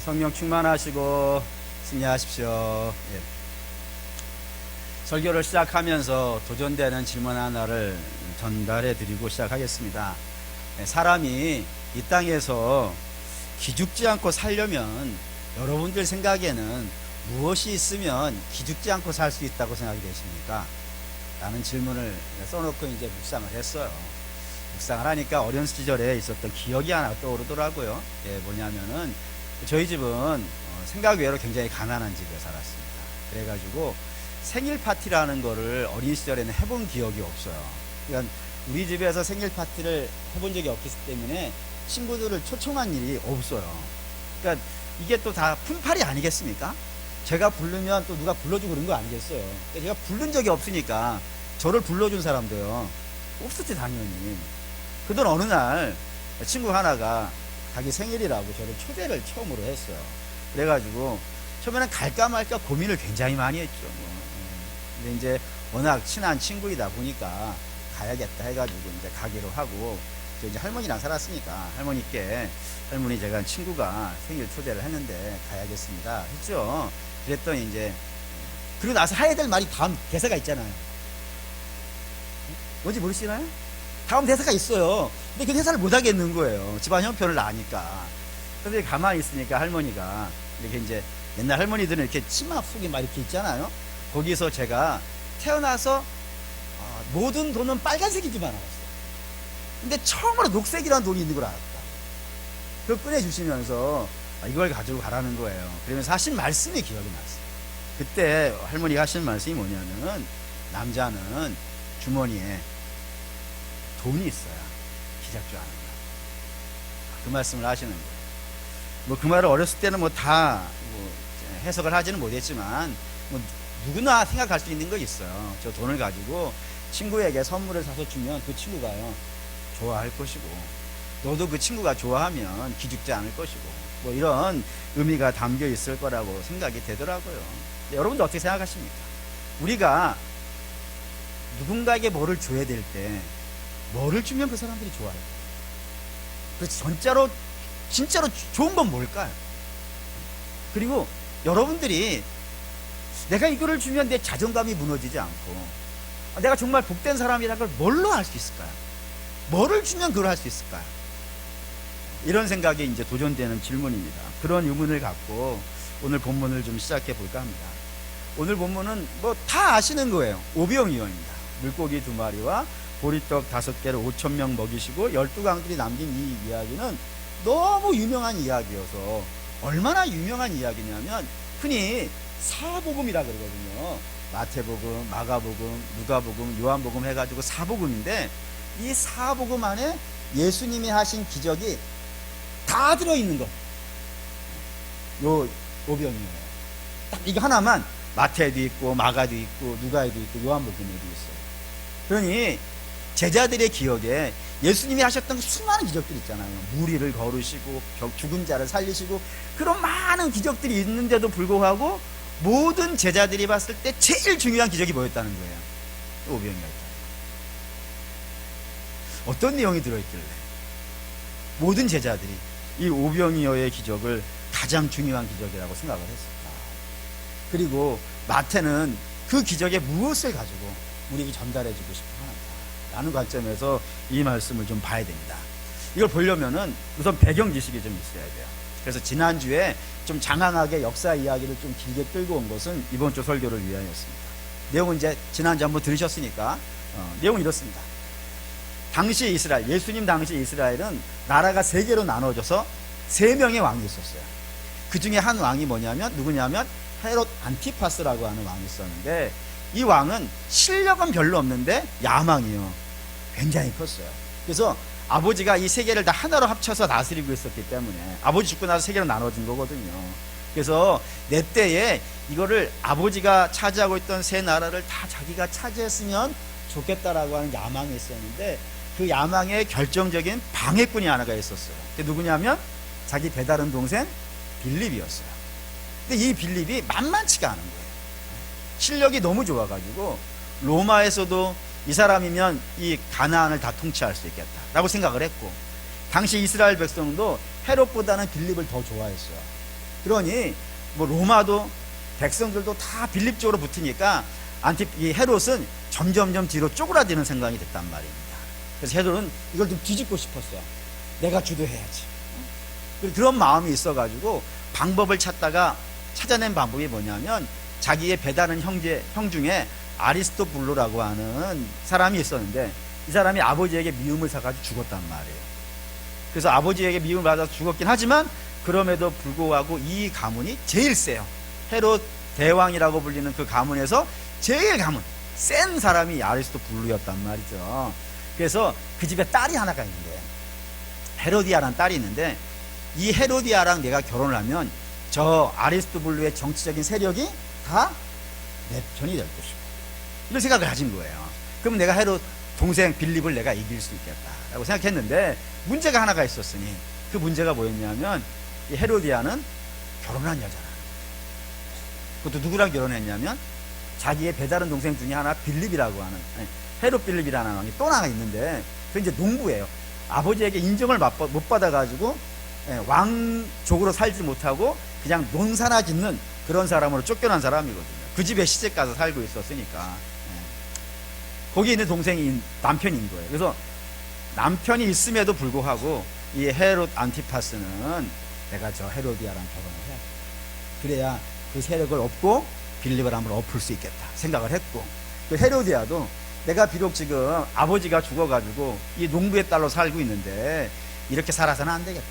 성령 충만하시고 승리하십시오. 예. 설교를 시작하면서 도전되는 질문 하나를 전달해 드리고 시작하겠습니다. 사람이 이 땅에서 기죽지 않고 살려면 여러분들 생각에는 무엇이 있으면 기죽지 않고 살 수 있다고 생각이 되십니까? 라는 질문을 써놓고 이제 묵상을 했어요. 묵상을 하니까 어린 시절에 있었던 기억이 하나 떠오르더라고요. 뭐냐면은 저희 집은 생각 외로 굉장히 가난한 집에 살았습니다. 그래가지고 생일 파티라는 거를 어린 시절에는 해본 기억이 없어요. 그러니까 우리 집에서 생일 파티를 해본 적이 없기 때문에 친구들을 초청한 일이 없어요. 그러니까 이게 또 다 품팔이 아니겠습니까? 제가 부르면 또 누가 불러주고 그런 거 아니겠어요. 그러니까 제가 부른 적이 없으니까 저를 불러준 사람도요 없었지 당연히. 그러던 어느 날 친구 하나가 자기 생일이라고 저를 초대를 처음으로 했어요. 그래가지고 처음에는 갈까 말까 고민을 굉장히 많이 했죠. 근데 이제 워낙 친한 친구이다 보니까 가야겠다 해가지고 이제 가기로 하고, 저 이제 할머니랑 살았으니까 할머니 제가 친구가 생일 초대를 했는데 가야겠습니다 했죠. 그랬더니 이제 그리고 나서 해야 될 말이 다음 대사가 있잖아요. 뭔지 모르시나요? 다음 대사가 있어요. 근데 그 대사를 못 하겠는 거예요. 집안 형편을 아니까. 근데 가만히 있으니까 할머니가 이렇게 이제 옛날 할머니들은 이렇게 치마 속에 막 이렇게 있잖아요. 거기서 제가 태어나서 모든 돈은 빨간색인 줄만 알았어요. 근데 처음으로 녹색이라는 돈이 있는 걸 알았다. 그걸 꺼내주시면서 이걸 가지고 가라는 거예요. 그러면서 하신 말씀이 기억이 났어요. 그때 할머니가 하신 말씀이 뭐냐면은 남자는 주머니에 돈이 있어야 기적조하는 거야. 그 말씀을 하시는 거예요. 뭐 그 말을 어렸을 때는 뭐 다 해석을 하지는 못했지만 뭐 누구나 생각할 수 있는 거 있어요. 저 돈을 가지고 친구에게 선물을 사서 주면 그 친구가요 좋아할 것이고, 너도 그 친구가 좋아하면 기죽지 않을 것이고, 뭐 이런 의미가 담겨 있을 거라고 생각이 되더라고요. 여러분도 어떻게 생각하십니까? 우리가 누군가에게 뭐를 줘야 될 때 뭐를 주면 그 사람들이 좋아할까요? 그래서 진짜로 좋은 건 뭘까요? 그리고 여러분들이 내가 이거를 주면 내 자존감이 무너지지 않고 내가 정말 복된 사람이라는 걸 뭘로 알 수 있을까요? 뭐를 주면 그걸 할 수 있을까요? 이런 생각이 이제 도전되는 질문입니다. 그런 의문을 갖고 오늘 본문을 좀 시작해 볼까 합니다. 오늘 본문은 뭐 다 아시는 거예요. 오병이어입니다. 물고기 2마리와 보리떡 5개를 5,000명 먹이시고 12강들이 남긴 이 이야기는 너무 유명한 이야기여서, 얼마나 유명한 이야기냐면 흔히 사복음이라 그러거든요. 마태복음, 마가복음, 누가복음, 요한복음 해가지고 사복음인데, 이 사복음 안에 예수님이 하신 기적이 다 들어있는 거, 요 오병이어예요. 딱 이거 하나만 마태도 있고 마가도 있고 누가에도 있고 요한복음에도 있어요. 그러니 제자들의 기억에 예수님이 하셨던 수많은 기적들이 있잖아요. 무리를 걸으시고 죽은 자를 살리시고 그런 많은 기적들이 있는데도 불구하고 모든 제자들이 봤을 때 제일 중요한 기적이 뭐였다는 거예요? 오병이어였다. 어떤 내용이 들어있길래 모든 제자들이 이 오병이어의 기적을 가장 중요한 기적이라고 생각을 했을까? 그리고 마태는 그 기적의 무엇을 가지고 우리에게 전달해주고 싶어 하는가 라는 관점에서 이 말씀을 좀 봐야 됩니다. 이걸 보려면은 우선 배경 지식이 좀 있어야 돼요. 그래서 지난주에 좀 장황하게 역사 이야기를 좀 길게 끌고 온 것은 이번 주 설교를 위하였습니다. 내용은 이제 지난주 한번 들으셨으니까 내용은 이렇습니다. 당시 이스라엘, 예수님 당시 이스라엘은 나라가 3개로 나눠져서 3명의 왕이 있었어요. 그 중에 한 왕이 누구냐면 헤롯 안티파스라고 하는 왕이 있었는데, 이 왕은 실력은 별로 없는데 야망이요 굉장히 컸어요. 그래서 아버지가 이 3개를 다 하나로 합쳐서 다스리고 있었기 때문에, 아버지 죽고 나서 3개로 나눠진 거거든요. 그래서 내 때에 이거를 아버지가 차지하고 있던 3 나라를 다 자기가 차지했으면 좋겠다라고 하는 야망이 있었는데, 그 야망의 결정적인 방해꾼이 하나가 있었어요. 그게 누구냐면 자기 배다른 동생 빌립이었어요. 근데 이 빌립이 만만치가 않은 거예요. 실력이 너무 좋아가지고 로마에서도 이 사람이면 이 가나안을 다 통치할 수 있겠다라고 생각을 했고, 당시 이스라엘 백성도 헤롯보다는 빌립을 더 좋아했어요. 그러니 뭐 로마도 백성들도 다 빌립 쪽으로 붙으니까 이 헤롯은 점점점 뒤로 쪼그라드는 생각이 됐단 말입니다. 그래서 헤롯은 이걸 좀 뒤집고 싶었어요. 내가 주도해야지. 그런 마음이 있어가지고 방법을 찾아낸 방법이 뭐냐면, 자기의 배다른 형 중에 아리스토블루라고 하는 사람이 있었는데, 이 사람이 아버지에게 미움을 사가지고 죽었단 말이에요. 그래서 아버지에게 미움을 받아서 죽었긴 하지만 그럼에도 불구하고 이 가문이 제일 세요. 헤롯 대왕이라고 불리는 그 가문에서 제일 센 사람이 아리스토블루였단 말이죠. 그래서 그 집에 딸이 하나가 있는데, 헤로디아라는 딸이 있는데, 이 헤로디아랑 내가 결혼을 하면 저 아리스토블루의 정치적인 세력이 다 내 편이 될 것이고, 이런 생각을 가진 거예요. 그럼 내가 헤롯 동생 빌립을 내가 이길 수 있겠다라고 생각했는데, 문제가 하나가 있었으니, 그 문제가 뭐였냐면, 이 헤로디아는 결혼한 여자라. 그것도 누구랑 결혼했냐면, 자기의 배다른 동생 중에 하나 빌립이라고 하는, 헤롯 빌립이라는 왕이 또 하나 있는데, 그 이제 농부예요. 아버지에게 인정을 못 받아가지고 왕족으로 살지 못하고 그냥 논사나 짓는 그런 사람으로 쫓겨난 사람이거든요. 그 집에 시집 가서 살고 있었으니까. 거기 있는 동생이 남편인 거예요. 그래서 남편이 있음에도 불구하고 이 헤롯 안티파스는 내가 저 헤로디아랑 결혼을 해. 그래야 그 세력을 얻고 빌립을 한번 엎을 수 있겠다 생각을 했고, 그 헤로디아도 내가 비록 지금 아버지가 죽어가지고 이 농부의 딸로 살고 있는데 이렇게 살아서는 안 되겠다.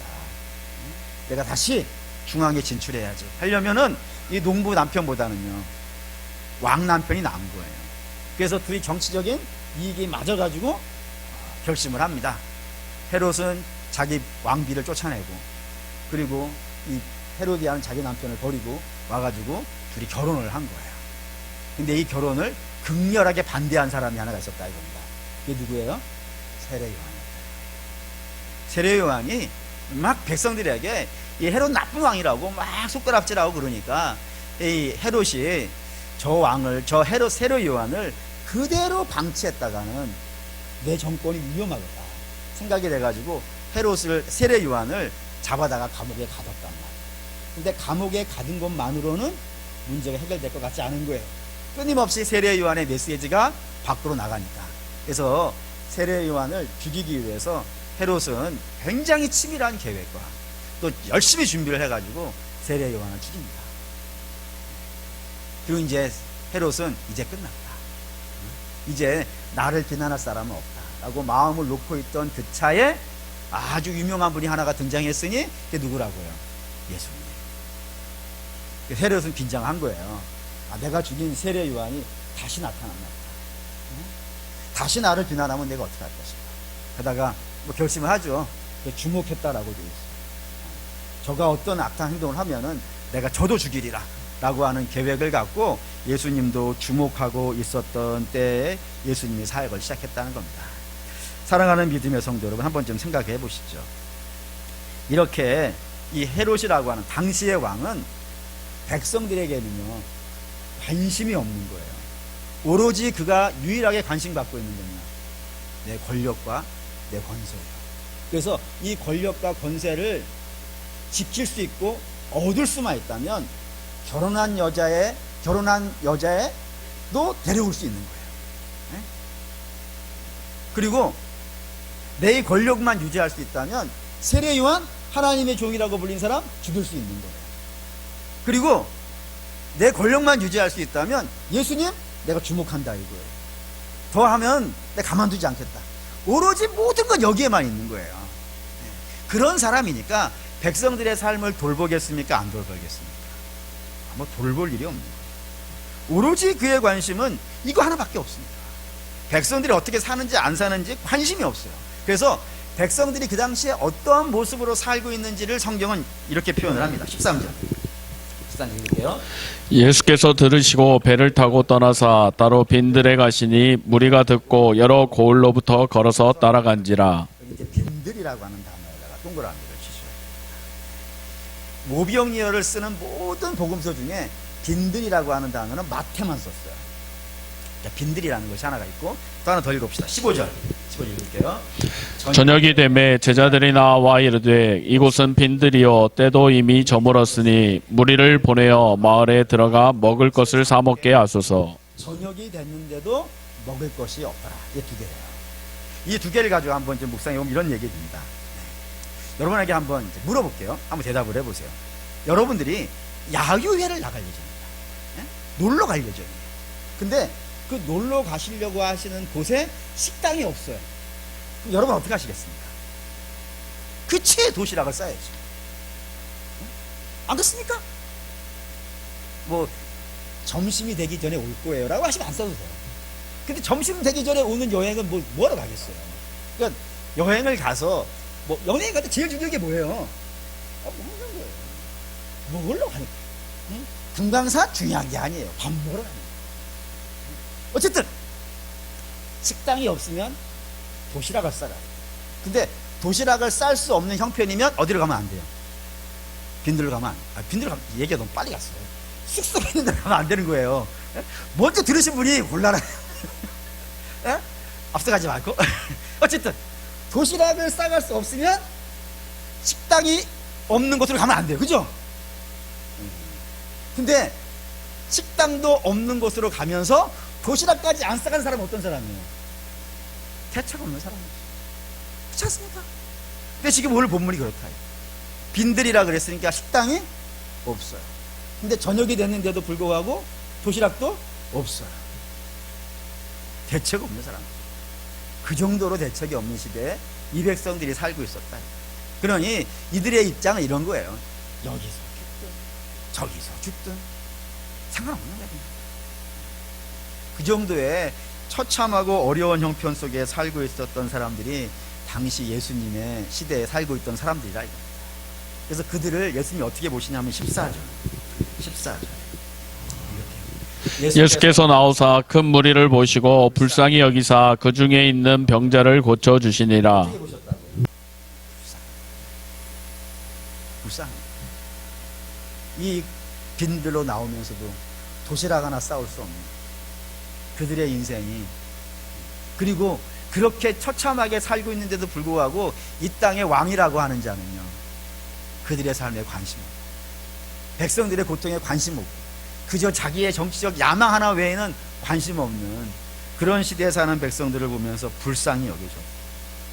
내가 다시 중앙에 진출해야지 하려면은 이 농부 남편보다는요 왕 남편이 나은 거예요. 그래서 둘이 정치적인 이익이 맞아가지고 결심을 합니다. 헤롯은 자기 왕비를 쫓아내고, 그리고 이 헤로디아는 자기 남편을 버리고 와가지고 둘이 결혼을 한 거예요. 근데 이 결혼을 극렬하게 반대한 사람이 하나가 있었다 이겁니다. 그게 누구예요? 세례 요한이었다. 세례 요한이 막 백성들에게 이 헤롯 나쁜 왕이라고 막 손가락질하고 그러니까, 이 헤롯이 저 세례 요한을 그대로 방치했다가는 내 정권이 위험하겠다 생각이 돼가지고 세례 요한을 잡아다가 감옥에 가뒀단 말이에요. 근데 감옥에 가둔 것만으로는 문제가 해결될 것 같지 않은 거예요. 끊임없이 세례 요한의 메시지가 밖으로 나가니까. 그래서 세례 요한을 죽이기 위해서 헤롯은 굉장히 치밀한 계획과 또 열심히 준비를 해가지고 세례 요한을 죽입니다. 그리고 이제 헤롯은 이제 끝났다, 이제 나를 비난할 사람은 없다 라고 마음을 놓고 있던 그 차에 아주 유명한 분이 하나가 등장했으니, 그게 누구라고요? 예수님. 헤롯은 긴장한 거예요. 내가 죽인 세례 요한이 다시 나타났나 보다. 다시 나를 비난하면 내가 어떻게 할 것인가. 그러다가 뭐 결심을 하죠. 주목했다라고 되어 있어요. 저가 어떤 악한 행동을 하면은 내가 저도 죽이리라 라고 하는 계획을 갖고 예수님도 주목하고 있었던 때에 예수님이 사역을 시작했다는 겁니다. 사랑하는 믿음의 성도 여러분, 한 번쯤 생각해 보시죠. 이렇게 이 헤롯이라고 하는 당시의 왕은 백성들에게는요 관심이 없는 거예요. 오로지 그가 유일하게 관심 갖고 있는 거냐, 내 권력과 내 권세예요. 그래서 이 권력과 권세를 지킬 수 있고 얻을 수만 있다면 결혼한 여자애도 데려올 수 있는 거예요. 네? 그리고 내 권력만 유지할 수 있다면 세례 요한, 하나님의 종이라고 불린 사람 죽일 수 있는 거예요. 그리고 내 권력만 유지할 수 있다면 예수님 내가 주목한다 이거예요. 더 하면 내가 가만두지 않겠다. 오로지 모든 건 여기에만 있는 거예요. 네. 그런 사람이니까 백성들의 삶을 돌보겠습니까? 안 돌보겠습니까? 뭐 돌볼 일이 없는 거예요. 오로지 그의 관심은 이거 하나밖에 없습니다. 백성들이 어떻게 사는지 안 사는지 관심이 없어요. 그래서 백성들이 그 당시에 어떠한 모습으로 살고 있는지를 성경은 이렇게 표현을 합니다. 13절 읽을게요. 예수께서 들으시고 배를 타고 떠나사 따로 빈들에 가시니 무리가 듣고 여러 고을로부터 걸어서 따라간지라. 여기 이제 빈들이라고 하는 단어에다가 동그라미를 치셔야 됩니다. 모병리어를 쓰는 모든 복음서 중에 빈들이라고 하는 단어는 마태만 썼어요. 빈들이라는 것이 하나가 있고, 또 하나 더 읽읍시다. 15절 10번 읽을게요. 저녁이 되매 제자들이 나와 이르되 이곳은 빈들이요 때도 이미 저물었으니 무리를 보내어 마을에 들어가 먹을 것을 사 먹게 하소서. 저녁이 됐는데도 먹을 것이 없더라. 이 두 개예요. 이 두 개를 가지고 한번 좀 묵상해 보면 이런 얘기입니다. 여러분에게 한번 이제 물어볼게요. 한번 대답을 해보세요. 여러분들이 야유회를 나갈 예정입니다. 놀러 갈 예정입니다. 근데 그 놀러 가시려고 하시는 곳에 식당이 없어요. 그럼 여러분 어떻게 하시겠습니까? 그치에 도시락을 싸야죠. 안 그렇습니까? 뭐 점심이 되기 전에 올 거예요 라고 하시면 안 써도 돼요. 근데 점심 되기 전에 오는 여행은 뭐하러 가겠어요? 그러니까 여행을 가서 여행 갈 때 제일 중요한 게 뭐예요? 먹는 거예요. 먹으러 가는 거예요. 응? 금강산 중요한 게 아니에요. 밥 먹으러 가는 거예요. 어쨌든 식당이 없으면 도시락을 싸라. 근데 도시락을 쌀 수 없는 형편이면 어디로 가면 안 돼요? 빈들로 가면 빈들로 가면 얘기가 너무 빨리 갔어요. 숙소에 있는 데로 가면 안 되는 거예요. 먼저 들으신 분이 곤란해요. 앞서가지 말고 어쨌든 도시락을 싸갈 수 없으면 식당이 없는 곳으로 가면 안 돼요. 그죠? 근데 식당도 없는 곳으로 가면서 도시락까지 안 싸간 사람은 어떤 사람이에요? 대책 없는 사람이죠. 그렇지 않습니까? 근데 지금 오늘 본문이 그렇다. 빈들이라 그랬으니까 식당이 없어요. 근데 저녁이 됐는데도 불구하고 도시락도 없어요. 대책 없는 사람. 그 정도로 대책이 없는 시대에 이 백성들이 살고 있었다. 그러니 이들의 입장은 이런 거예요. 여기서 죽든 저기서 죽든 상관없는 겁니다. 그 정도의 처참하고 어려운 형편 속에 살고 있었던 사람들이 당시 예수님의 시대에 살고 있던 사람들이라 이겁니다. 그래서 그들을 예수님이 어떻게 보시냐면 14절. 예수께서 나오사 큰 무리를 보시고 불쌍히 여기사 그 중에 있는 병자를 고쳐 주시니라. 어떻게 보셨다고요? 불쌍. 이 빈들로 나오면서도 도시락 하나 싸울 수 없는 그들의 인생이, 그리고 그렇게 처참하게 살고 있는데도 불구하고 이 땅의 왕이라고 하는 자는요, 그들의 삶에 관심 없고 백성들의 고통에 관심 없고 그저 자기의 정치적 야망 하나 외에는 관심 없는 그런 시대에 사는 백성들을 보면서 불쌍히 여기죠.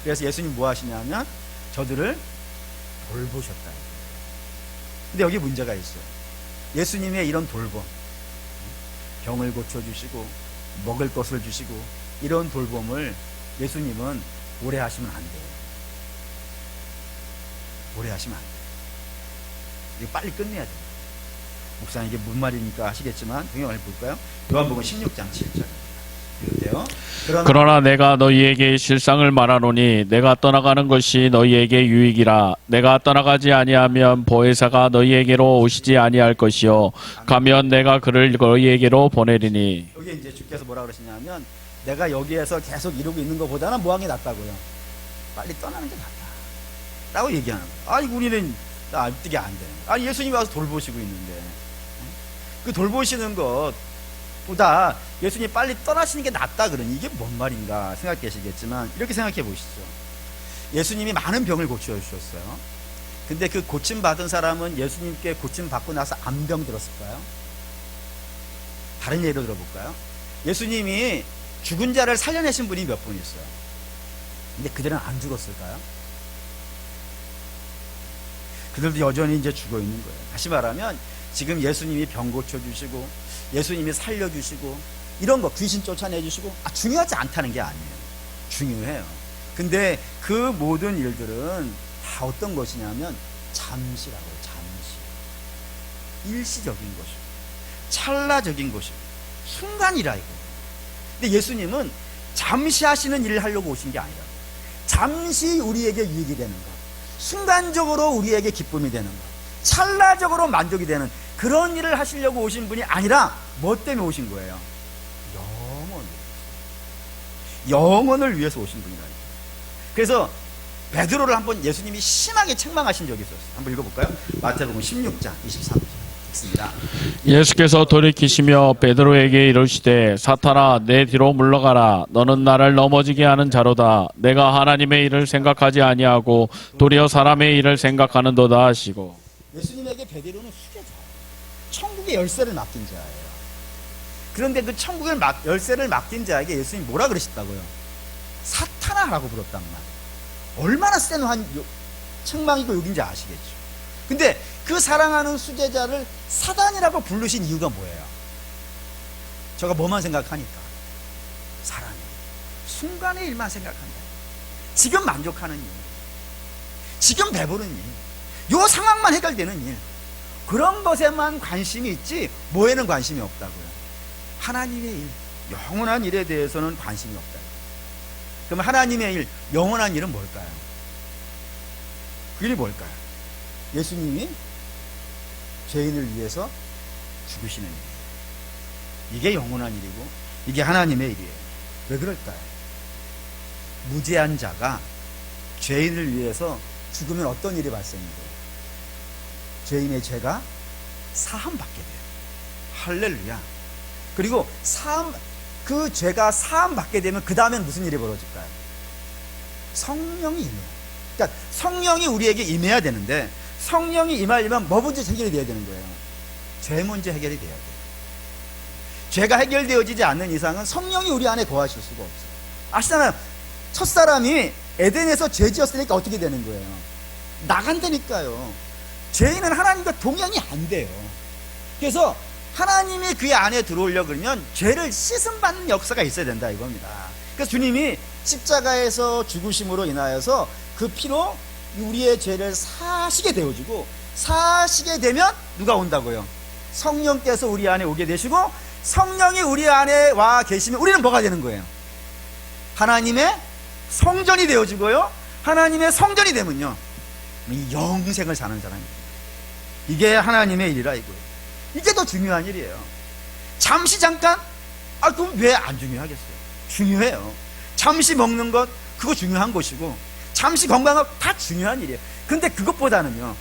그래서 예수님 뭐 하시냐면 저들을 돌보셨다. 근데 여기 문제가 있어요. 예수님의 이런 돌봄, 병을 고쳐주시고 먹을 것을 주시고 이런 돌봄을 예수님은 오래 하시면 안 돼요. 오래 하시면 안 돼요. 이거 빨리 끝내야 돼요. 목사님 이게 무슨 말이니까 하시겠지만 동영을 볼까요? 요한복음 16장 7절 이렇대요. 그러나 내가 너희에게 실상을 말하노니 내가 떠나가는 것이 너희에게 유익이라. 내가 떠나가지 아니하면 보혜사가 너희에게로 오시지 아니할 것이요 가면 내가 그를 너희에게로 보내리니. 여기 이제 주께서 뭐라 그러시냐면 내가 여기에서 계속 이러고 있는 것보다는 뭐 하는 게 낫다고요. 빨리 떠나는 게 낫다 라고 얘기하는 거예요. 아니 우리는 납득이 안 되는 거예요. 아니 예수님이 와서 돌보시고 있는데 그 돌보시는 것보다 예수님이 빨리 떠나시는 게 낫다 그러니 이게 뭔 말인가 생각하시겠지만 이렇게 생각해 보시죠. 예수님이 많은 병을 고쳐주셨어요. 근데 그 고침받은 사람은 예수님께 고침받고 나서 안 병들었을까요? 다른 예로 들어볼까요? 예수님이 죽은 자를 살려내신 분이 몇 분 있어요. 근데 그들은 안 죽었을까요? 그들도 여전히 이제 죽어 있는 거예요. 다시 말하면 지금 예수님이 병 고쳐주시고 예수님이 살려주시고 이런 거 귀신 쫓아내주시고 중요하지 않다는 게 아니에요. 중요해요. 근데 그 모든 일들은 다 어떤 것이냐면 잠시라고요. 잠시. 일시적인 것이고 찰나적인 것이고 순간이라 이거예요. 근데 예수님은 잠시 하시는 일을 하려고 오신 게 아니라고. 잠시 우리에게 유익이 되는 것, 순간적으로 우리에게 기쁨이 되는 것, 찰나적으로 만족이 되는 그런 일을 하시려고 오신 분이 아니라 뭐 때문에 오신 거예요? 영원을 위해서 오신 분이라니까. 그래서 베드로를 한번 예수님이 심하게 책망하신 적이 있었어요. 한번 읽어볼까요? 마태복음 16장 23절. 읽습니다. 예수께서 돌이키시며 베드로에게 이르시되 사탄아 내 뒤로 물러가라 너는 나를 넘어지게 하는 자로다 내가 하나님의 일을 생각하지 아니하고 도리어 사람의 일을 생각하는도다 하시고. 예수님에게 베드로는 수제자, 천국의 열쇠를 맡긴 자예요. 그런데 그 천국의 열쇠를 맡긴 자에게 예수님이 뭐라 그러셨다고요? 사탄아라고 불렀단 말이에요. 얼마나 센 책망이고 욕인지 아시겠죠. 근데 그 사랑하는 수제자를 사단이라고 부르신 이유가 뭐예요? 제가 뭐만 생각하니까? 사랑이. 순간의 일만 생각한다. 지금 만족하는 일. 지금 배부른 일. 요 상황만 해결되는 일. 그런 것에만 관심이 있지 뭐에는 관심이 없다고요. 하나님의 일, 영원한 일에 대해서는 관심이 없다. 그럼 하나님의 일, 영원한 일은 뭘까요? 그 일이 뭘까요? 예수님이 죄인을 위해서 죽으시는 일이에요. 이게 영원한 일이고 이게 하나님의 일이에요. 왜 그럴까요? 무죄한 자가 죄인을 위해서 죽으면 어떤 일이 발생돼요? 죄인의 죄가 사함받게 돼요. 할렐루야. 그리고 그 죄가 사함받게 되면 그 다음엔 무슨 일이 벌어질까요? 성령이 임해요. 그러니까 성령이 우리에게 임해야 되는데 성령이 임하려면 뭐 문제 해결이 돼야 되는 거예요? 죄 문제 해결이 돼야 돼요. 죄가 해결되어지지 않는 이상은 성령이 우리 안에 거하실 수가 없어요. 아시잖아요. 첫사람이 에덴에서 죄 지었으니까 어떻게 되는 거예요? 나간다니까요. 죄인은 하나님과 동행이 안 돼요. 그래서 하나님이 그 안에 들어오려고 그러면 죄를 씻음받는 역사가 있어야 된다 이겁니다. 그래서 주님이 십자가에서 죽으심으로 인하여서 그 피로 우리의 죄를 사시게 되어지고 사시게 되면 누가 온다고요? 성령께서 우리 안에 오게 되시고 성령이 우리 안에 와 계시면 우리는 뭐가 되는 거예요? 하나님의 성전이 되어지고요. 하나님의 성전이 되면요 이 영생을 사는 사람입니다. 이게 하나님의 일이라 이거예요. 이게 더 중요한 일이에요. 잠시 잠깐 그럼 왜 안 중요하겠어요? 중요해요. 잠시 먹는 것 그거 중요한 것이고 잠시 건강하고 다 중요한 일이에요. 근데 그것보다는요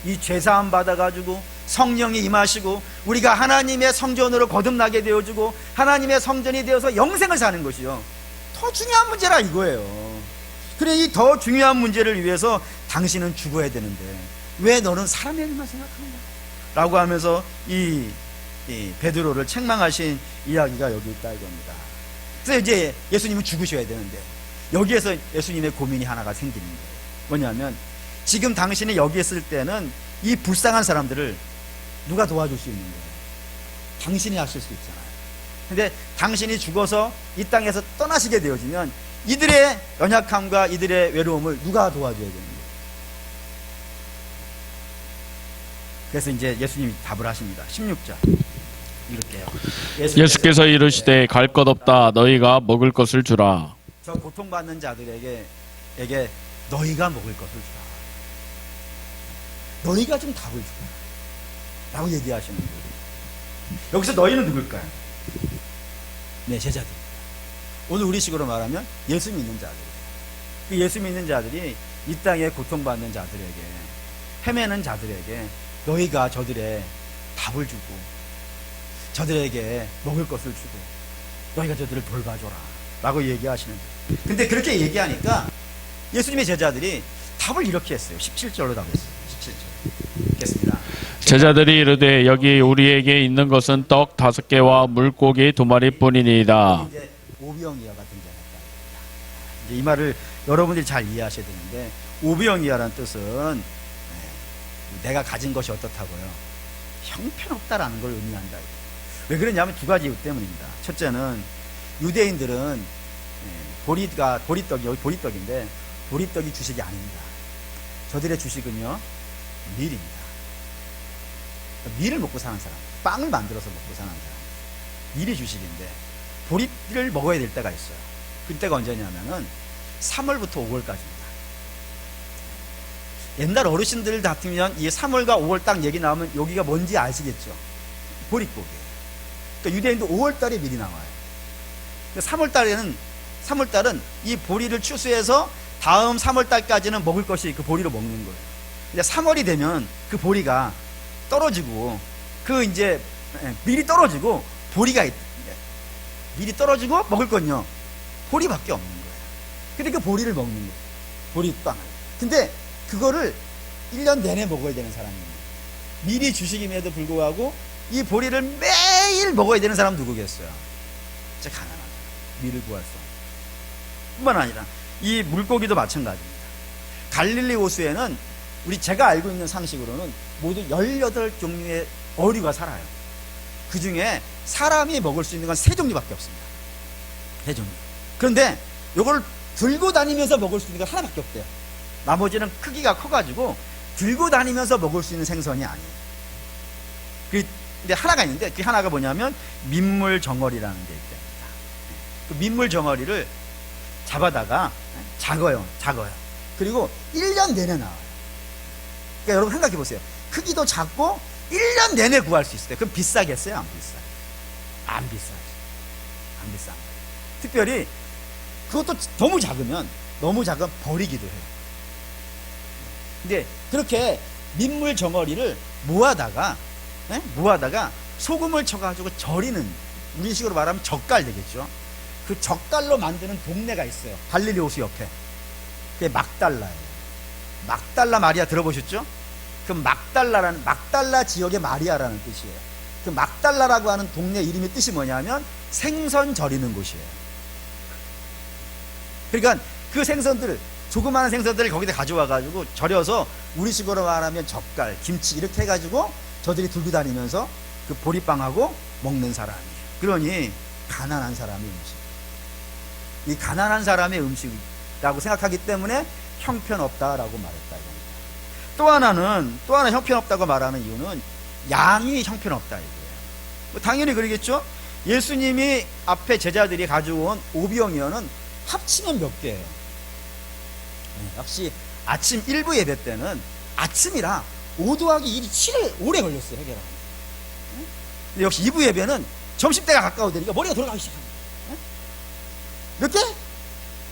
이 죄사함 받아가지고 성령이 임하시고 우리가 하나님의 성전으로 거듭나게 되어주고 하나님의 성전이 되어서 영생을 사는 것이요 더 중요한 문제라 이거예요. 그래 이 더 중요한 문제를 위해서 당신은 죽어야 되는데 왜 너는 사람의 일만 생각하는가? 라고 하면서 이 베드로를 책망하신 이야기가 여기 있다 이겁니다. 그래서 이제 예수님은 죽으셔야 되는데 여기에서 예수님의 고민이 하나가 생기는 거예요. 뭐냐면 지금 당신이 여기 있을 때는 이 불쌍한 사람들을 누가 도와줄 수 있는 거예요? 당신이 하실 수 있잖아요. 근데 당신이 죽어서 이 땅에서 떠나시게 되어지면 이들의 연약함과 이들의 외로움을 누가 도와줘야 되는 거예요? 그래서 이제 예수님이 답을 하십니다. 16절 읽을게요. 예수께서 이르시되 갈 것 없다 너희가 먹을 것을 주라. 저 고통받는 자들에게 너희가 먹을 것을 주라. 너희가 좀 답을 주라 라고 얘기하시는 거예요. 여기서 너희는 누굴까요? 네, 제자들입니다. 오늘 우리식으로 말하면 예수 믿는 자들이에요. 그 예수 믿는 자들이 이 땅에 고통받는 자들에게 헤매는 자들에게 너희가 저들의 답을 주고 저들에게 먹을 것을 주고 너희가 저들을 돌봐줘라 라고 얘기하시는 거예요. 근데 그렇게 얘기하니까 예수님의 제자들이 답을 이렇게 했어요. 17절로 답했어요. 17절 읽겠습니다. 제자들이 이르되 여기 우리에게 있는 것은 떡 5개와 물고기 2마리뿐이니이다. 이제 오병이어가 등장했다. 이제 이 말을 여러분들이 잘 이해하셔야 되는데 오병이어라는 뜻은 내가 가진 것이 어떻다고요? 형편없다라는 걸 의미한다. 왜 그러냐면 두 가지 이유 때문입니다. 첫째는 유대인들은 보리떡이 여기 보리떡인데 보리떡이 주식이 아닙니다. 저들의 주식은요 밀입니다. 밀을 먹고 사는 사람, 빵을 만들어서 먹고 사는 사람, 밀이 주식인데 보리를 먹어야 될 때가 있어요. 그때가 언제냐면은 3월부터 5월까지입니다. 옛날 어르신들 같으면 이 3월과 5월 딱 얘기 나오면 여기가 뭔지 아시겠죠? 보릿고기예요. 그러니까 유대인도 5월달에 밀이 나와요. 3월달은 이 보리를 추수해서 다음 3월달까지는 먹을 것이 그 보리로 먹는 거예요. 근데 3월이 되면 그 보리가 떨어지고 그 이제 밀이 떨어지고 보리가 밀이 떨어지고 먹을 건요 보리밖에 없는 거예요. 근데 그 보리를 먹는 거예요. 보리빵을. 근데 그거를 1년 내내 먹어야 되는 사람이에요. 밀이 주식임에도 불구하고 이 보리를 매일 먹어야 되는 사람 누구겠어요? 진짜 가난한 사람. 밀을 구할 수 없는. 뿐만 아니라 이 물고기도 마찬가지입니다. 갈릴리 호수에는 제가 알고 있는 상식으로는 모두 18종류의 어류가 살아요. 그 중에 사람이 먹을 수 있는 건 3종류밖에 없습니다. 3종류. 그런데 이걸 들고 다니면서 먹을 수 있는 건 하나밖에 없대요. 나머지는 크기가 커가지고 들고 다니면서 먹을 수 있는 생선이 아니에요. 근데 하나가 있는데 그 하나가 뭐냐면 민물정어리라는 게 있답니다. 그 민물정어리를 잡아다가 작아요. 그리고 1년 내내 나와요. 그러니까 여러분 생각해 보세요. 크기도 작고 1년 내내 구할 수 있어요. 그럼 비싸겠어요? 안 비싸요? 안 비싸요. 안 비싼 거예요. 특별히 그것도 너무 작으면 버리기도 해요. 근데 그렇게 민물 정어리를 모아다가 소금을 쳐가지고 절이는, 우리식으로 말하면 젓갈 되겠죠. 그 젓갈로 만드는 동네가 있어요. 갈릴리 호수 옆에. 그게 막달라예요. 막달라 마리아 들어보셨죠? 그 막달라 지역의 마리아라는 뜻이에요. 그 막달라라고 하는 동네 이름의 뜻이 뭐냐면 생선 절이는 곳이에요. 그러니까 그 생선들을, 조그마한 생선들을 거기다 가져와가지고 절여서 우리식으로 말하면 젓갈, 김치 이렇게 해가지고 저들이 들고 다니면서 그 보리빵하고 먹는 사람이에요. 그러니 가난한 사람의 음식. 이 가난한 사람의 음식이라고 생각하기 때문에 형편없다라고 말했다. 또 하나 형편없다고 말하는 이유는 양이 형편없다 이거예요. 당연히 그러겠죠. 예수님이 앞에 제자들이 가져온 오병이어는 합치면 몇 개예요? 역시 아침 1부 예배 때는 아침이라 5 더하기 1이 7일 오래 걸렸어요, 해결하는. 근데 역시 2부 예배는 점심때가 가까워지니까 머리가 돌아가기 시작합니다. 몇 개?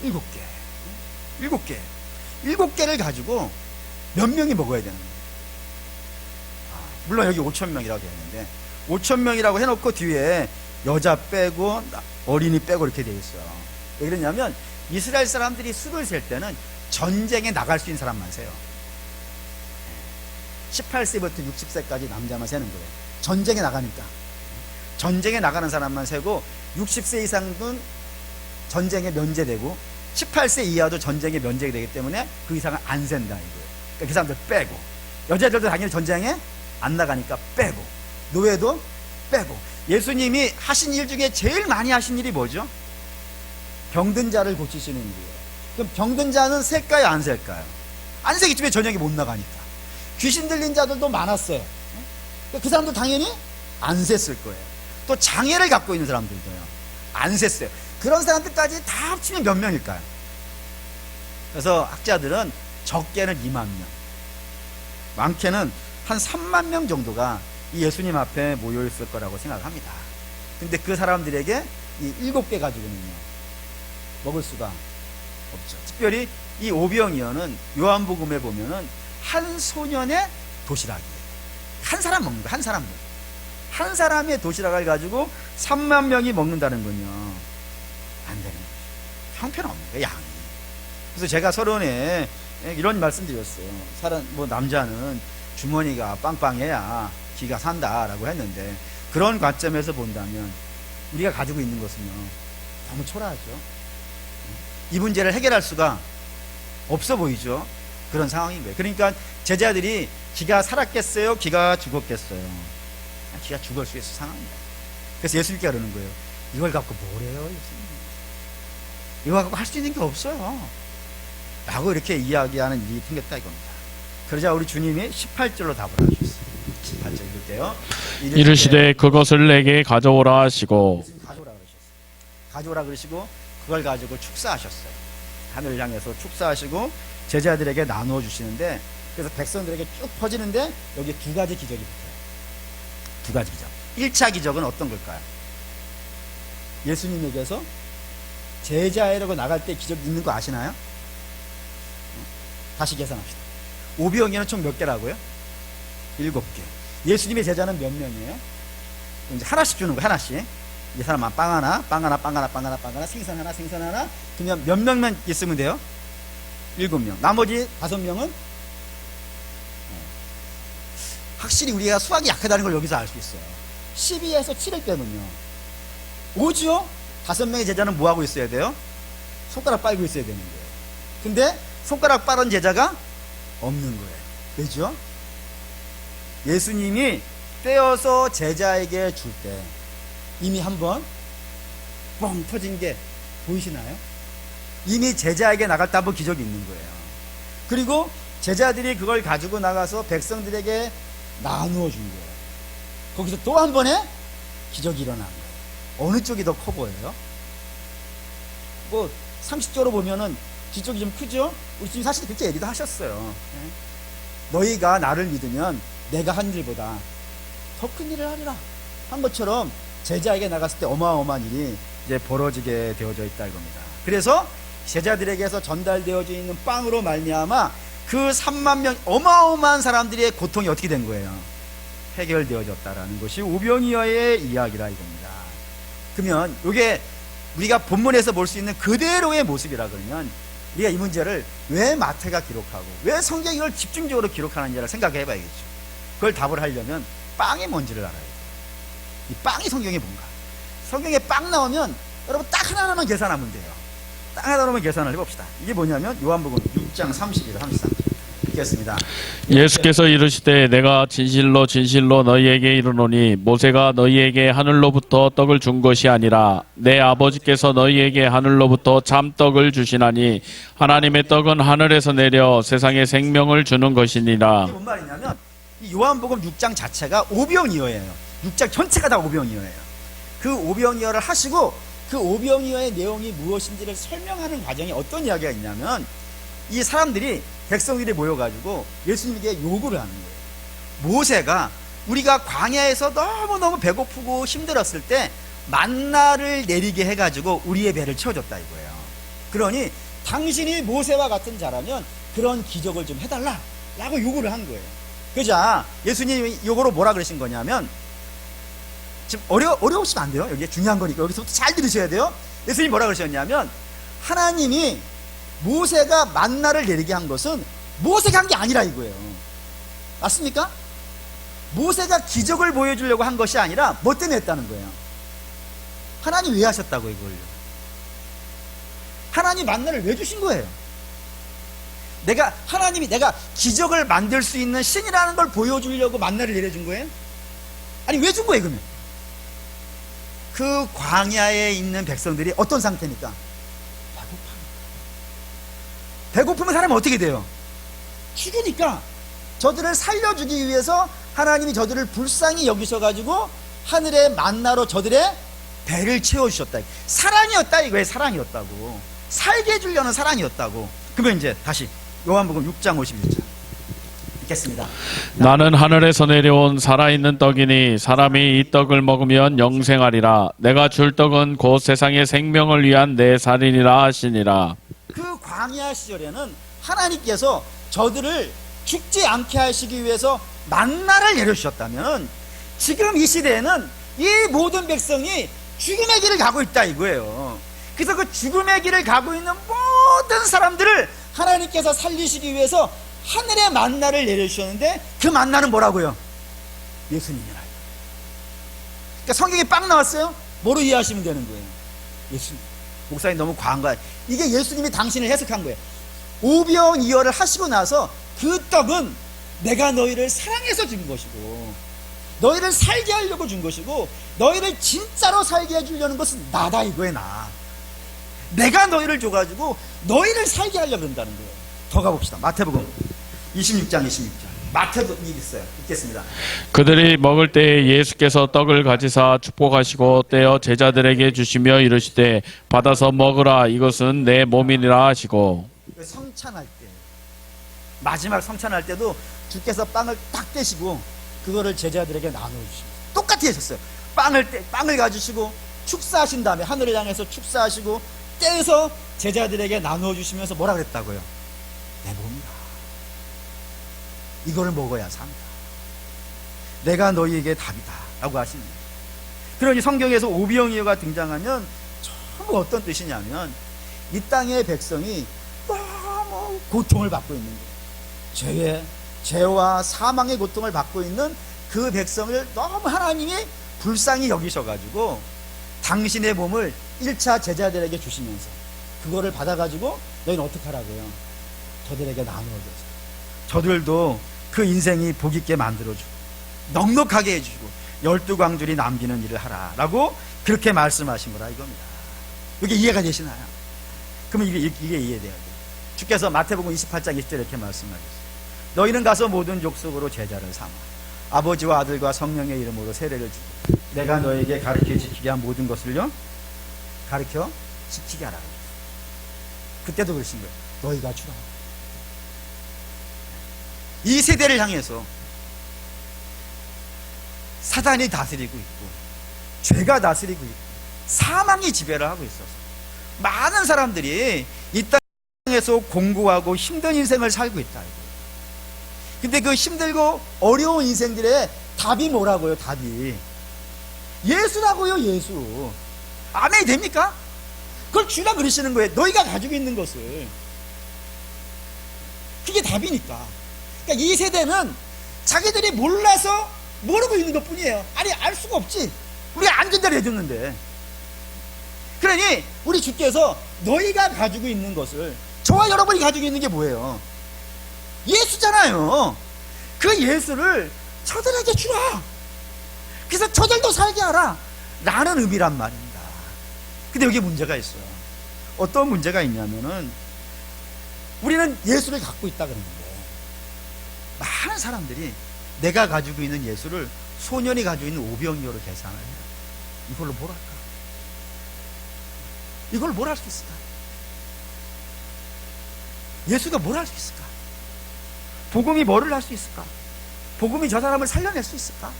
7개. 7개를 가지고 몇 명이 먹어야 되는 거예요? 물론 여기 5,000명이라고 되어 있는데 5,000명이라고 해놓고 뒤에 여자 빼고 어린이 빼고 이렇게 되어 있어요. 왜 그러냐면 이스라엘 사람들이 수를 셀 때는 전쟁에 나갈 수 있는 사람만 세요. 18세부터 60세까지 남자만 세는 거예요. 전쟁에 나가니까. 전쟁에 나가는 사람만 세고 60세 이상은 전쟁에 면제되고 18세 이하도 전쟁에 면제되기 때문에 그 이상은 안 센다 이거예요. 그러니까 그 사람들 빼고, 여자들도 당연히 전쟁에 안 나가니까 빼고, 노예도 빼고. 예수님이 하신 일 중에 제일 많이 하신 일이 뭐죠? 병든 자를 고치시는 일이에요. 그럼 병든 자는 셀까요, 안 셀까요? 안 세기 때문에 전쟁에 못 나가니까. 귀신 들린 자들도 많았어요. 그 사람도 당연히 안 셌을 거예요. 또 장애를 갖고 있는 사람들도요, 안 셌어요. 그런 사람들까지 다 합치면 몇 명일까요? 그래서 학자들은 적게는 2만 명, 많게는 한 3만 명 정도가 이 예수님 앞에 모여 있을 거라고 생각합니다. 근데 그 사람들에게 이 7개 가지고는요, 먹을 수가 없죠. 특별히 이 오병이어는 요한복음에 보면은 한 소년의 도시락이에요. 한 사람 먹는 거, 한 사람. 한 사람의 도시락을 가지고 3만 명이 먹는다는 건요, 안 되는 거죠. 형편없는 거예요, 양이. 그래서 제가 서론에 이런 말씀 드렸어요. 남자는 주머니가 빵빵해야 기가 산다라고 했는데, 그런 관점에서 본다면 우리가 가지고 있는 것은요, 너무 초라하죠. 이 문제를 해결할 수가 없어 보이죠. 그런 상황인 거예요. 그러니까 제자들이 기가 살았겠어요? 기가 죽었겠어요? 기가 죽을 수 있을 상황입니다. 그래서 예수님께서 그러는 거예요. 이걸 갖고 뭘 해요, 예수님? 이거 갖고 할 수 있는 게 없어요. 라고 이렇게 이야기하는 일이 생겼다 이겁니다. 그러자 우리 주님이 18절로 답을 하셨어요. 18절 읽을게요. 이르시되 그것을 내게 가져오라 하시고, 가져오라 그러시고 그걸 가지고 축사하셨어요. 하늘을 향해서 축사하시고 제자들에게 나누어 주시는데, 그래서 백성들에게 쭉 퍼지는데 여기 2가지 기적이 붙어요. 2가지 기적. 1차 기적은 어떤 걸까요? 예수님에게서 제자애라고 나갈 때 기적 있는 거 아시나요? 다시 계산합시다. 오병이어는 총 몇 개라고요? 7개. 예수님의 제자는 몇 명이에요? 이제 하나씩 주는 거예요. 하나씩. 이 사람만 빵 하나, 생선 하나. 그러면 몇 명만 있으면 돼요? 7명. 나머지 5명은 확실히 우리가 수학이 약하다는 걸 여기서 알 수 있어요. 12에서 7을 빼면요 5죠? 5명의 제자는 뭐 하고 있어야 돼요? 손가락 빨고 있어야 되는 거예요. 근데 손가락 빠른 제자가 없는 거예요. 왜죠? 예수님이 떼어서 제자에게 줄 때 이미 한번 뻥 터진 게 보이시나요? 이미 제자에게 나갈 때 한번 기적이 있는 거예요. 그리고 제자들이 그걸 가지고 나가서 백성들에게 나누어 준 거예요. 거기서 또 한 번의 기적이 일어난 거예요. 어느 쪽이 더 커 보여요? 뭐 상식적으로 보면은 기적이 좀 크죠? 우리 지금 사실 그렇게 얘기도 하셨어요. 너희가 나를 믿으면 내가 한 일보다 더 큰 일을 하리라 한 것처럼 제자에게 나갔을 때 어마어마한 일이 이제 벌어지게 되어져 있다 이겁니다. 그래서 제자들에게서 전달되어져 있는 빵으로 말미암아 그 3만 명 어마어마한 사람들의 고통이 어떻게 된 거예요? 해결되어졌다라는 것이 오병이어의 이야기라 이겁니다. 그러면 이게 우리가 본문에서 볼 수 있는 그대로의 모습이라 그러면 우리가 이 문제를 왜 마태가 기록하고 왜 성경이 이걸 집중적으로 기록하는지를 생각해 봐야겠죠. 그걸 답을 하려면 빵이 뭔지를 알아야 돼요. 이 빵이 성경에 뭔가. 성경에 빵 나오면 여러분 딱 하나만 계산하면 돼요. 딱 하나만 계산을 해봅시다. 이게 뭐냐면 요한복음 6장 32절 33절 읽겠습니다. 예수께서 이르시되 내가 진실로 진실로 너희에게 이르노니 모세가 너희에게 하늘로부터 떡을 준 것이 아니라 내 아버지께서 너희에게 하늘로부터 참떡을 주시나니 하나님의 떡은 하늘에서 내려 세상에 생명을 주는 것이니라. 이게 뭔 말이냐면 이 요한복음 6장 자체가 오병이어예요. 6장 전체가 다 오병이어예요. 그 오병이어를 하시고 그 오병이어의 내용이 무엇인지를 설명하는 과정에 어떤 이야기가 있냐면 이 사람들이 백성들이 모여가지고 예수님에게 요구를 하는 거예요. 모세가 우리가 광야에서 너무너무 배고프고 힘들었을 때 만나를 내리게 해가지고 우리의 배를 채워줬다 이거예요. 그러니 당신이 모세와 같은 자라면 그런 기적을 좀 해달라 라고 요구를 한 거예요. 그자 예수님이 요거로 뭐라 그러신 거냐면 지금 어려우시면 안 돼요. 여기 중요한 거니까 여기서부터 잘 들으셔야 돼요. 예수님이 뭐라 그러셨냐면 하나님이 모세가 만나를 내리게 한 것은 모세가 한 게 아니라 이거예요. 맞습니까? 모세가 기적을 보여주려고 한 것이 아니라 뭐 때문에 했다는 거예요? 하나님 왜 하셨다고 이걸요? 하나님 만나를 왜 주신 거예요? 하나님이 내가 기적을 만들 수 있는 신이라는 걸 보여주려고 만나를 내려준 거예요? 아니 왜 준 거예요 그러면? 그 광야에 있는 백성들이 어떤 상태입니까? 배고프면 사람은 어떻게 돼요? 죽으니까 저들을 살려주기 위해서 하나님이 저들을 불쌍히 여기셔가지고 하늘의 만나로 저들의 배를 채워주셨다. 사랑이었다 이거예요. 사랑이었다고. 살게 해주려는 사랑이었다고. 그러면 이제 다시 요한복음 6장 56절 읽겠습니다. 나는 하늘에서 내려온 살아있는 떡이니 사람이 이 떡을 먹으면 영생하리라. 내가 줄 떡은 곧 세상의 생명을 위한 내 살이니라 하시니라. 그 광야 시절에는 하나님께서 저들을 죽지 않게 하시기 위해서 만나를 내려주셨다면 지금 이 시대에는 이 모든 백성이 죽음의 길을 가고 있다 이거예요. 그래서 그 죽음의 길을 가고 있는 모든 사람들을 하나님께서 살리시기 위해서 하늘의 만나를 내려주셨는데 그 만나는 뭐라고요? 예수님이라. 그러니까 성경에 빵 나왔어요? 뭐로 이해하시면 되는 거예요? 예수님. 목사님 너무 과한 거야. 이게 예수님이 당신을 해석한 거예요. 오병이어를 하시고 나서 그 떡은 내가 너희를 사랑해서 준 것이고 너희를 살게 하려고 준 것이고 너희를 진짜로 살게 해주려는 것은 나다 이거야 나. 내가 너희를 줘가지고 너희를 살게 하려고 그런다는 거예요. 더 가봅시다. 마태복음 26장 26절 마태도 있어요. 읽겠습니다. 그들이 먹을 때에 예수께서 떡을 가지사 축복하시고 떼어 제자들에게 주시며 이르시되 받아서 먹으라 이것은 내 몸이니라 하시고. 성찬할 때 마지막 성찬할 때도 주께서 빵을 딱 떼시고 그거를 제자들에게 나눠주십니다. 똑같이 하셨어요. 빵을 가지시고 축사하신 다음에 하늘을 향해서 축사하시고 떼서 제자들에게 나눠주시면서 뭐라 그랬다고요? 내 몸이다. 이거를 먹어야 산다. 내가 너희에게 답이다 라고 하십니다. 그러니 성경에서 오병이어가 등장하면 전부 어떤 뜻이냐면 이 땅의 백성이 너무 고통을 받고 있는 거예요. 죄와 사망의 고통을 받고 있는 그 백성을 너무 하나님이 불쌍히 여기셔가지고 당신의 몸을 1차 제자들에게 주시면서 그거를 받아가지고 너희는 어떻게 하라고요? 저들에게 나누어줘서 저들도 그 인생이 복있게 만들어주고 넉넉하게 해주고 12광줄이 남기는 일을 하라 라고 그렇게 말씀하신 거라 이겁니다. 이게 이해가 되시나요? 그러면 이게 이해돼야 돼요. 주께서 마태복음 28장 20절에 이렇게 말씀하셨어요. 너희는 가서 모든 족속으로 제자를 삼아 아버지와 아들과 성령의 이름으로 세례를 주고 내가 너에게 가르쳐 지키게 한 모든 것을요 가르쳐 지키게 하라. 그때도 그러신 거예요. 너희가 주라. 이 세대를 향해서 사단이 다스리고 있고 죄가 다스리고 있고 사망이 지배를 하고 있어서 많은 사람들이 이 땅에서 공고하고 힘든 인생을 살고 있다. 근데 그 힘들고 어려운 인생들의 답이 뭐라고요? 답이 예수라고요. 예수. 아멘이 됩니까? 그걸 주라 그러시는 거예요. 너희가 가지고 있는 것을. 그게 답이니까. 그러니까 이 세대는 자기들이 몰라서 모르고 있는 것 뿐이에요. 아니 알 수가 없지. 우리가 안전대로 해줬는데. 그러니 우리 주께서 너희가 가지고 있는 것을, 저와 여러분이 가지고 있는 게 뭐예요? 예수잖아요. 그 예수를 저들에게 주라. 그래서 저들도 살게 하라 라는 의미란 말입니다. 근데 여기 문제가 있어요. 어떤 문제가 있냐면은 우리는 예수를 갖고 있다 그러는데 많은 사람들이 내가 가지고 있는 예수를 소년이 가지고 있는 오병이어로 계산을 해요. 이걸로 뭘 할까? 이걸 뭘 할 수 있을까? 예수가 뭘 할 수 있을까? 복음이 뭐를 할 수 있을까? 복음이 저 사람을 살려낼 수 있을까?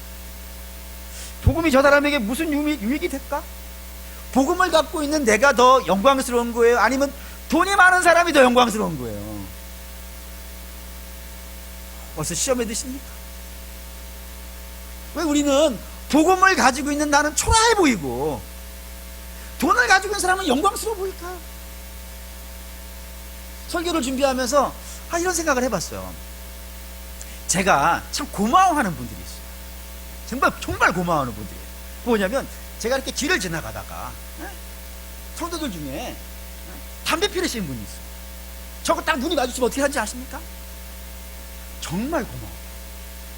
복음이 저 사람에게 무슨 유익이 될까? 복음을 갖고 있는 내가 더 영광스러운 거예요? 아니면 돈이 많은 사람이 더 영광스러운 거예요? 벌써 시험에 드십니까? 왜 우리는 복음을 가지고 있는 나는 초라해 보이고 돈을 가지고 있는 사람은 영광스러워 보일까? 설교를 준비하면서 이런 생각을 해봤어요. 제가 참 고마워하는 분들이 있어요. 정말 고마워하는 분들이에요. 뭐냐면 제가 이렇게 길을 지나가다가 성도들 중에 담배 피우시는 분이 있어요. 저거 딱 눈이 마주치면 어떻게 하는지 아십니까? 정말 고마워요.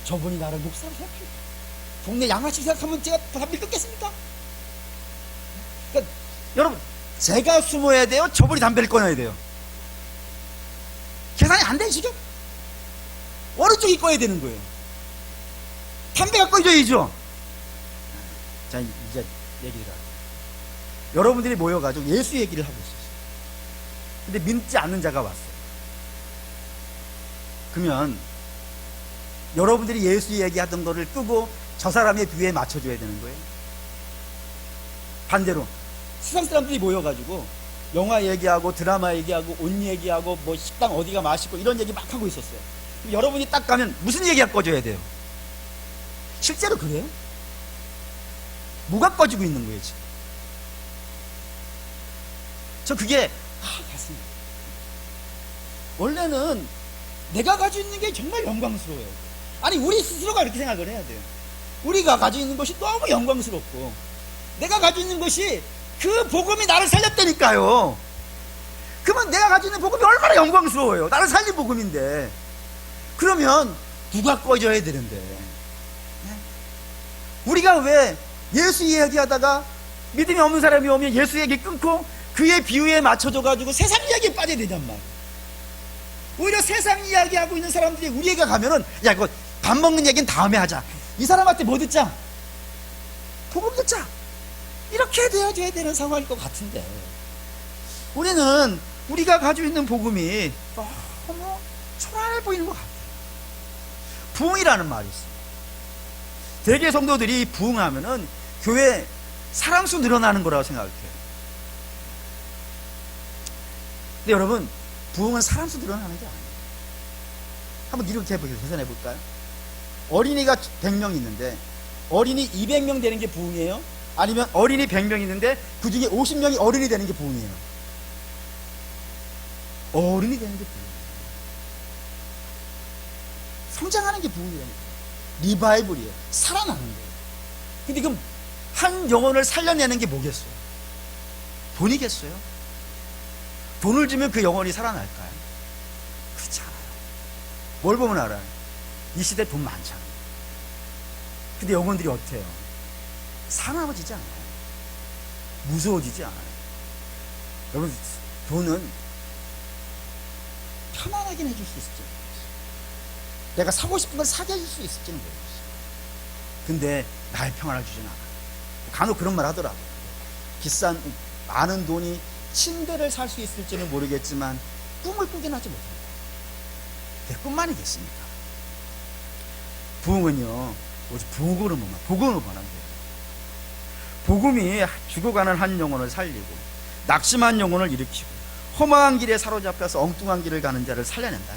저분이 나를 목사로 생각해요. 동네 양아치 생각하면 제가 담배 끊겠습니까? 그러니까 여러분, 제가 숨어야 돼요? 저분이 담배를 꺼내야 돼요? 계산이 안 되시죠? 어느 쪽이 꺼야 되는 거예요? 담배가 꺼져야죠. 자, 이제 얘기를 할게요. 여러분들이 모여가지고 예수 얘기를 하고 있었어요. 근데 믿지 않는 자가 왔어요. 그러면 여러분들이 예수 얘기하던 거를 끄고 저 사람의 뷰에 맞춰줘야 되는 거예요. 반대로 세상 사람들이 모여가지고 영화 얘기하고 드라마 얘기하고 옷 얘기하고 뭐 식당 어디가 맛있고 이런 얘기 막 하고 있었어요. 여러분이 딱 가면 무슨 얘기가 꺼져야 돼요? 실제로 그래요? 뭐가 꺼지고 있는 거예요 지금? 저 그게 가슴이 원래는 내가 가지고 있는 게 정말 영광스러워요. 아니 우리 스스로가 이렇게 생각을 해야 돼요. 우리가 가지고 있는 것이 너무 영광스럽고 내가 가지고 있는 것이 그 복음이 나를 살렸다니까요. 그러면 내가 가지고 있는 복음이 얼마나 영광스러워요. 나를 살린 복음인데. 그러면 누가 꺼져야 되는데. 우리가 왜 예수 이야기하다가 믿음이 없는 사람이 오면 예수 얘기 끊고 그의 비유에 맞춰줘가지고 세상 이야기에 빠져야 되냔 말이에요. 오히려 세상 이야기하고 있는 사람들이 우리에게 가면은 야 이거 밥 먹는 얘기는 다음에 하자. 이 사람한테 뭐 듣자? 복음 듣자. 이렇게 되어줘야 되는 상황일 것 같은데 우리는 우리가 가지고 있는 복음이 너무 초라해 보이는 것 같아요. 부흥이라는 말이 있어요. 대개 성도들이 부흥하면은 교회 사람수 늘어나는 거라고 생각해요. 근데 여러분 부흥은 사람수 늘어나는 게 아니에요. 한번 이렇게 계산해 볼까요? 어린이가 100명 있는데 어린이 200명 되는 게 부흥이에요? 아니면 어린이 100명 있는데 그 중에 50명이 어른이 되는 게 부흥이에요? 어른이 되는 게 부흥이에요. 성장하는 게 부흥이라니까. 리바이벌이에요. 살아나는 거예요. 근데 그럼 한 영혼을 살려내는 게 뭐겠어요? 돈이겠어요? 돈을 주면 그 영혼이 살아날까요? 그렇지 않아요. 뭘 보면 알아요? 이 시대 돈 많잖아요. 근데 영혼들이 어때요? 사나워지지 않아요. 무서워지지 않아요. 여러분, 돈은 편안하게 해줄 수 있을지 모르겠어요. 내가 사고 싶은 걸 사게 해줄 수 있을지는 모르겠어요. 근데 날 평안을 주진 않아요. 간혹 그런 말 하더라고요. 비싼 많은 돈이 침대를 살 수 있을지는 모르겠지만 꿈을 꾸긴 하지 못합니다. 그게 꿈만이겠습니까? 부흥은요, 오직 복음으로만 하는 거예요. 복음이 죽어가는 한 영혼을 살리고 낙심한 영혼을 일으키고 험한 길에 사로잡혀서 엉뚱한 길을 가는 자를 살려낸다.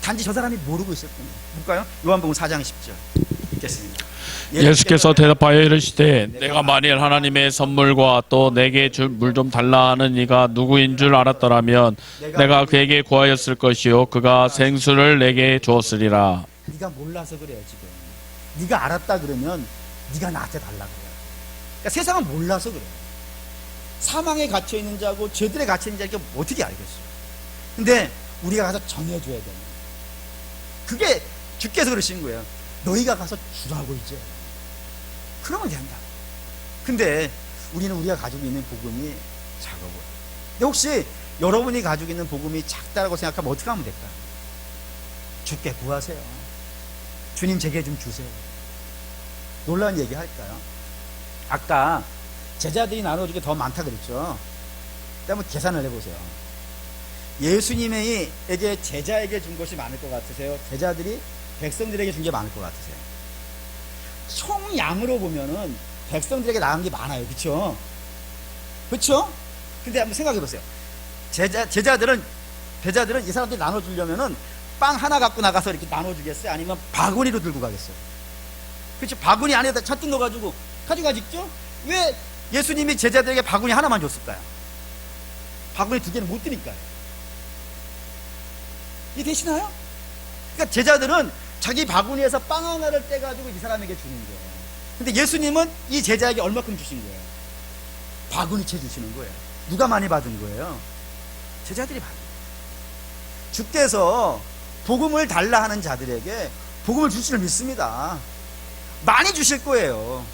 단지 저 사람이 모르고 있을 뿐이에요. 볼까요? 요한복음 4장 10절 읽겠습니다. 예수께서 대답하여 이르시되 내가 만일 하나님의 선물과 또 내게 줄 물 좀 달라 하는 이가 누구인 줄 알았더라면 내가 그에게 구하였을 것이요 그가 생수를 내게 주었으리라. 네가 몰라서 그래요. 지금 네가 알았다 그러면 네가 나한테 달라 그래요. 그러니까 세상은 몰라서 그래요. 사망에 갇혀 있는 자고 죄들에 갇혀 있는 자니까 어떻게 알겠어요? 근데 우리가 가서 전해줘야 되는, 그게 주께서 그러신 거예요. 너희가 가서 주라고 이제. 그러면 된다. 근데 우리는 우리가 가지고 있는 복음이 작아 보여요. 근데 혹시 여러분이 가지고 있는 복음이 작다라고 생각하면 어떻게 하면 될까요? 주께 구하세요. 주님 제게 좀 주세요. 놀라운 얘기 할까요? 아까 제자들이 나눠주게 더 많다 그랬죠. 한번 계산을 해보세요. 예수님에게 제자에게 준 것이 많을 것 같으세요? 제자들이 백성들에게 준 게 많을 것 같으세요? 총 양으로 보면은 백성들에게 나간 게 많아요. 그쵸? 그쵸? 근데 한번 생각해 보세요. 제자들은 이 사람들이 나눠주려면은 빵 하나 갖고 나가서 이렇게 나눠주겠어요? 아니면 바구니로 들고 가겠어요? 그쵸? 바구니 안에다 잔뜩 넣어가지고 가져가겠죠? 왜 예수님이 제자들에게 바구니 하나만 줬을까요? 바구니 2개는 못 드니까요. 이게 되시나요? 그러니까 제자들은 자기 바구니에서 빵 하나를 떼가지고 이 사람에게 주는 거예요. 근데 예수님은 이 제자에게 얼마큼 주신 거예요? 바구니채 주시는 거예요. 누가 많이 받은 거예요? 제자들이 받은 거예요. 주께서 복음을 달라 하는 자들에게 복음을 줄 줄 믿습니다. 많이 주실 거예요.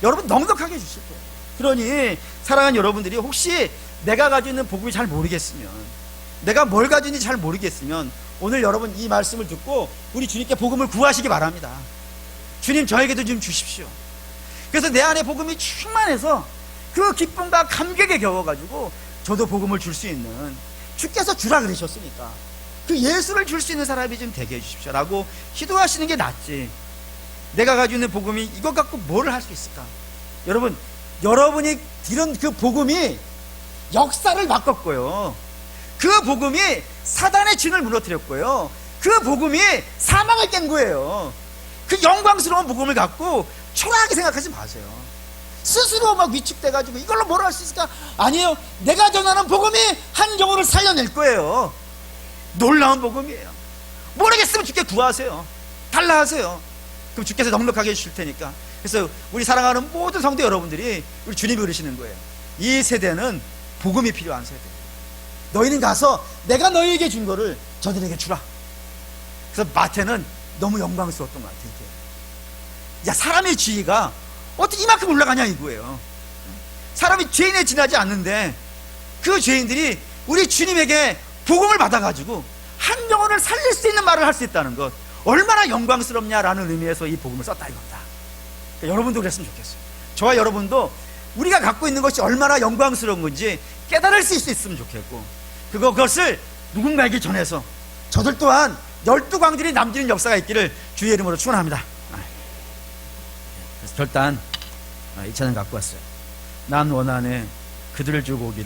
여러분 넉넉하게 주실 거예요. 그러니 사랑하는 여러분들이 혹시 내가 가지고 있는 복음이 잘 모르겠으면, 내가 뭘 가지고 있는지 잘 모르겠으면 오늘 여러분 이 말씀을 듣고 우리 주님께 복음을 구하시기 바랍니다. 주님 저에게도 좀 주십시오. 그래서 내 안에 복음이 충만해서 그 기쁨과 감격에 겨워가지고 저도 복음을 줄 수 있는, 주께서 주라 그러셨으니까 그 예수를 줄 수 있는 사람이 좀 되게 해주십시오 라고 기도하시는 게 낫지, 내가 가지고 있는 복음이 이것 갖고 뭘 할 수 있을까? 여러분, 여러분이 들은 그 복음이 역사를 바꿨고요, 그 복음이 사단의 진을 무너뜨렸고요, 그 복음이 사망을 깬 거예요. 그 영광스러운 복음을 갖고 초라하게 생각하지 마세요. 스스로 막 위축돼가지고 이걸로 뭘 할 수 있을까? 아니에요. 내가 전하는 복음이 한 영혼을 살려낼 거예요. 놀라운 복음이에요. 모르겠으면 주께 구하세요. 달라 하세요. 그럼 주께서 넉넉하게 해주실 테니까. 그래서 우리 사랑하는 모든 성도 여러분들이 우리 주님이 그러시는 거예요. 이 세대는 복음이 필요한 세대. 너희는 가서 내가 너희에게 준 거를 저들에게 주라. 그래서 마태는 너무 영광스러웠던 것 같아요. 이게. 야, 사람의 지위가 어떻게 이만큼 올라가냐 이거예요. 사람이 죄인에 지나지 않는데 그 죄인들이 우리 주님에게 복음을 받아가지고 한 영혼을 살릴 수 있는 말을 할 수 있다는 것, 얼마나 영광스럽냐라는 의미에서 이 복음을 썼다 이겁니다. 그러니까 여러분도 그랬으면 좋겠어요. 저와 여러분도 우리가 갖고 있는 것이 얼마나 영광스러운 건지 깨달을 수 있으면 좋겠고, 그것을 누군가에게 전해서 저들 또한 12광들이 남기는 역사가 있기를 주의 이름으로 축원합니다. 그래서 결단 이 찬양 갖고 왔어요. 난 원하네 그들을 주고 오기를